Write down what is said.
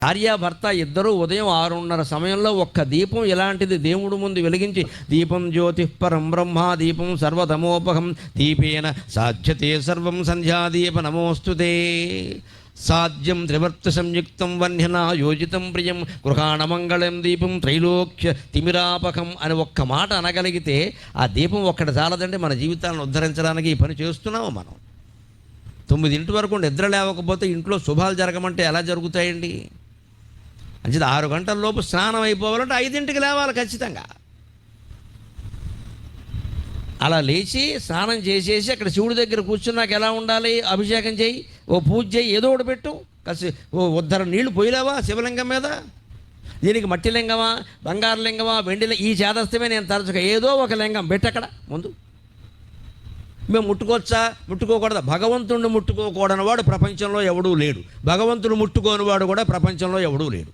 భార్యాభర్త ఇద్దరూ ఉదయం 6:30 సమయంలో ఒక్క దీపం ఇలాంటిది దేవుడు ముందు వెలిగించి, దీపం జ్యోతిఃపరం బ్రహ్మ దీపం సర్వతమోపహం దీపేన సాధ్యతే సర్వం సంధ్యాదీప నమోస్తుతే సాధ్యం త్రివర్త సంయుక్తం వన్యనా యోజితం ప్రియం గృహాణమంగళం దీపం త్రైలోక్య తిమిరాపకం అని ఒక్క మాట అనగలిగితే ఆ దీపం ఒక్కటి చాలదండి మన జీవితాలను ఉద్ధరించడానికి. ఈ పని చేస్తున్నాము మనం. 9 వరకు నిద్ర లేవకపోతే ఇంట్లో శుభాలు జరగమంటే ఎలా జరుగుతాయండి? అంచేది 6 గంటల లోపు స్నానం అయిపోవాలంటే 5ంటికి లేవాలి ఖచ్చితంగా. అలా లేచి స్నానం చేసేసి అక్కడ శివుడి దగ్గర కూర్చున్నాక ఎలా ఉండాలి? అభిషేకం చేయి, ఓ పూజ చేయి, ఏదో ఒకటి పెట్టు. ఓ ఉద్ధర నీళ్లు పోయలేవా శివలింగం మీద? దీనికి మట్టి లింగమా, బంగారు లింగమా, వెండి ఈ చేదస్తమే నేను తరచుగా ఏదో ఒక లింగం పెట్టక్కడ ముందు. మేము ముట్టుకోవచ్చా, ముట్టుకోకూడదా? భగవంతుడిని ముట్టుకోకూడని వాడు ప్రపంచంలో ఎవడూ లేడు. భగవంతుడు ముట్టుకోని వాడు కూడా ప్రపంచంలో ఎవడూ లేడు.